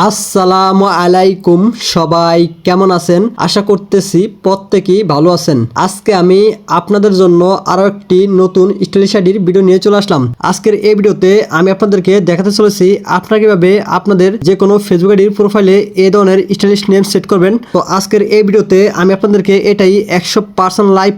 আসসালামু আলাইকুম, সবাই কেমন আছেন? আশা করতেছি প্রত্যেকেই ভালো আছেন। আজকে আমি আপনাদের জন্য আরো একটি নতুন স্টাইলিশ আইডির ভিডিও নিয়ে চলে আসলাম। আজকের এই ভিডিওতে আমি আপনাদেরকে দেখাতে চলেছি আপনারা কিভাবে আপনাদের যে কোনো ফেসবুক আইডির প্রোফাইলে এই ধরনের স্টাইলিশ নেম সেট করবেন। তো আজকের এই ভিডিওতে আমি আপনাদেরকে এটাই 100% লাইভ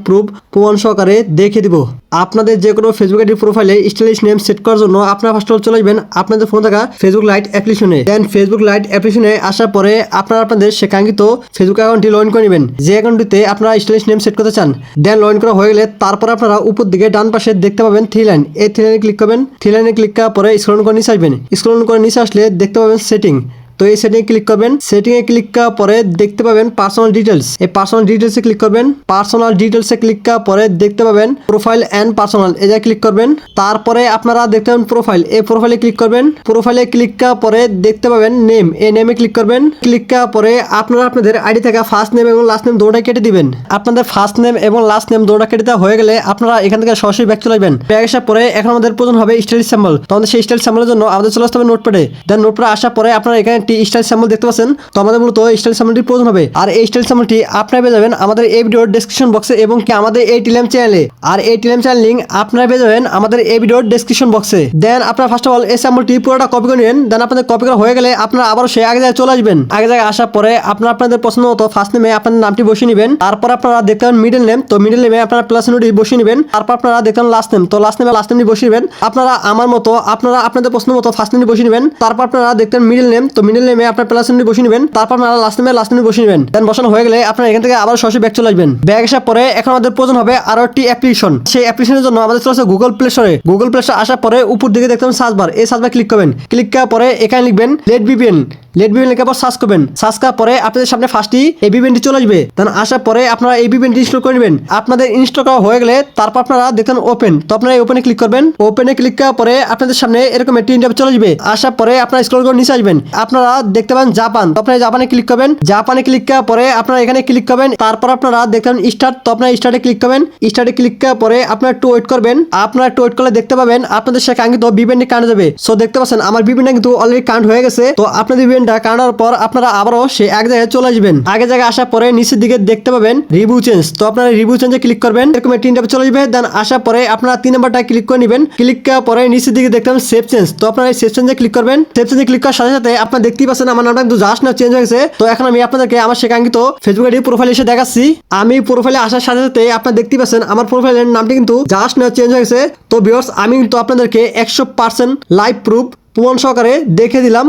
প্রমাণ সহকারে দেখিয়ে দিব। আপনাদের যে কোনো ফেসবুক আইডির প্রোফাইলে স্টাইলিশ নেম সেট করার জন্য আপনারা ফার্স্ট অফ অল চলে আসবেন আপনাদের ফোনে থাকা ফেসবুক লাইট অ্যাপ্লিকেশনে। দেন ফেসবুক লাইট অ্যাপ্লিকেশনে আসার পরে আপনারা আপনাদের সে কাঙ্ক্ষিত ফেসবুক অ্যাকাউন্টটি লগ ইন করে নেবেন, যে অ্যাকাউন্টটিতে আপনারা স্টাইলিশ নেম সেট করতে চান। দেন লগ ইন করা হয়ে গেলে তারপর আপনারা উপর দিকে ডান পাশে দেখতে পাবেন থ্রি লাইন। এই থ্রি লাইনে ক্লিক করবেন। থ্রি লাইনে ক্লিক করার পরে স্ক্রল করে নিচে আসবেন। স্ক্রল করে নিচে আসলে দেখতে পাবেন সেটিং। তো এই সেটিংয়ে ক্লিক করবেন। সেটিংয়ে ক্লিক করার পরে দেখতে পাবেন পার্সোনাল ডিটেলস। এই পার্সোনাল ডিটেলসে ক্লিক করবেন। পার্সোনাল ডিটেলসে ক্লিক করার পরে দেখতে পাবেন প্রোফাইল এন্ড পার্সোনাল, এই জায়গায় ক্লিক করবেন। তারপরে আপনারা দেখতে পাবেন প্রোফাইল, এই প্রোফাইলে ক্লিক করবেন। প্রোফাইলে ক্লিক করার পরে দেখতে পাবেন নেম, এই নেমে ক্লিক করবেন। ক্লিক করার পরে আপনারা আপনাদের আইডি থেকে ফার্স্ট নেম এবং লাস্ট নেম দুটোটাই কেটে দিবেন। আপনাদের ফার্স্ট নেম এবং লাস্ট নেম দুটোটা কেটে দেওয়া হয়ে গেলে আপনারা এখান থেকে সরাসরি ব্যাক চলে আসবেন। ব্যাক আসার পরে এখন আমাদের প্রয়োজন হবে স্টাইল সিম্বল। তো আমাদের সেই স্টাইল সিম্বলের জন্য আমাদের চলে আসতে হবে নোটপ্যাডে। দেন নোটপ্যাডে আসার পরে আপনারা এখানে একটি স্টাইল সিম্বল দেখতে পাচ্ছেন। তো আমাদের মূলত স্টাইল সিম্বলটি প্রয়োজন হবে। আর এই স্টাইল সিম্বলটি আপনারা পেয়ে যাবেন আমাদের এই ভিডিওর ডেসক্রিপশন বক্সে এবং কি আমাদের এই টেলিগ্রাম চ্যানেলে। আর এই টেলিগ্রাম চ্যানেল লিংক আপনারা পেয়ে যাবেন আমাদের এই ভিডিওর ডেসক্রিপশন বক্সে। দেন আপনারা ফার্স্ট অফ অল এই সিম্বলটি পুরোটা কপি করে নেবেন। দেন আপনাদের কপি করা হয়ে গেলে আপনারা আবারও সেই আগে জায়গায় চলে আসবেন। আগে জায়গায় আসার পরে আপনারা আপনাদের পছন্দ মতো ফার্স্ট নেমে আপনাদের নামটি বসিয়ে নেবেন। তারপর আপনারা দেখতে পাবেন মিডল নেম। তো মিডল নেমে আপনারা প্লাস চিহ্নটি বসিয়ে নেবেন। তারপর আপনারা দেখতে পাবেন লাস্ট নেম। তো লাস্ট নেমে লাস্ট নেমটি বসিয়ে নেবেন। আপনারা আমার মতো আপনারা আপনাদের পছন্দ মতো ফার্স্ট নেমটি বসিয়ে নেবেন। তারপর আপনারা দেখতে পাবেন মিডল নেম। তো মিডল নেমে আপনারা প্লাস চিহ্নটি বসিয়ে নেবেন। তারপর আপনারা লাস্ট নেমে লাস্ট নেমটি বসিয়ে নেবেন। দেন বসানো হয়ে গেলে আপনারা এখান থেকে আবার সরাসরি ব্যাক চলে আসবেন। ব্যাক আসার পরে এখন আমাদের প্রয়োজন হবে আরো একটি অ্যাপ্লিকেশন। সেই অ্যাপ্লিকেশনের জন্য আমাদের চলে আসে গুগল প্লে স্টোরে। গুগল প্লে স্টোরে আসার পরে উপর দিকে দেখতে পাবেন সার্চ বার, এই সার্চ বার ক্লিক করবেন। ক্লিক করার পরে এখানে লিখবেন লেট ভিপিএন। লেট ভিপিএন লিখে পর সার্চ করবেন। সার্চ করার পরে আপনাদের সামনে ফার্স্টই এই ভিপিএনটি চলে আসবে। দেন আসার পরে আপনারা এই ভিপিএনটি ইনস্টল করে নেবেন। আপনাদের ইনস্টল করা হয়ে গেলে তারপর আপনারা দেখেন ওপেন। তো আপনারা এই ওপেনে ক্লিক করবেন। ওপেনে ক্লিক করার পরে আপনাদের সামনে এরকম একটি ইন্টারফেস চলে আসবে। আসার পরে আপনারা স্ক্রল করে নিচে আসবেন। আপনারা দেখতে পাবেন জাপান। তো আপনারা জাপানে ক্লিক করবেন। জাপানে ক্লিক করার পরে আপনারা এখানে ক্লিক করবেন। তারপর আপনারা দেখবেন স্টার্ট। তো আপনারা স্টার্টে ক্লিক করবেন। স্টার্টে ক্লিক করার পরে আপনারা একটু ওয়েট করবেন। আপনারা একটু ওয়েট করলে দেখতে পাবেন আপনাদের সে কাঙ্ক্ষিত ভিপিএনটি কানেক্ট হবে। সো দেখতে পাচ্ছেন আমার ভিপিএনটা কিন্তু অলরেডি কানেক্ট হয়ে গেছে। তো আপনাদের ভিপিএনটা কানেক্ট পর আপনারা আবারও সেই এক জায়গায় চলে আসবেন। আগে জায়গায় আসার পরে নিচের দিকে দেখতে পাবেন রিভিউ চেঞ্জ। তো আপনারা রিভিউ চেঞ্জে ক্লিক করবেন। এরকম একটি ইন্টারফেস চলে আসবে। দেন আসার পরে আপনারা 3 নাম্বারটা ক্লিক করে নেবেন। ক্লিক করার পরে নিচের দিকে দেখতে পাবেন সেভ চেঞ্জ। তো আপনারা এই সেভ চেঞ্জে ক্লিক করবেন। সেভ চেঞ্জে ক্লিক করার সাথে সাথে আপনারা দেখতেই পাচ্ছেন আমার নামটা কিন্তু জাস্ট না চেঞ্জ হয়ে গেছে। তো এখন আমি আপনাদেরকে আমার সে কাঙ্ক্ষিত ফেসবুক আইডি প্রোফাইল এসে দেখাচ্ছি। আমি প্রোফাইলে আসার সাথে সাথে আপনারা দেখতেই পাচ্ছেন আমার প্রোফাইলের নামটি কিন্তু জাস্ট না চেঞ্জ হয়ে গেছে। তো ভিউয়ার্স আমি কিন্তু আপনাদেরকে 100% লাইভ প্রমাণ সহকারে দেখে দিলাম।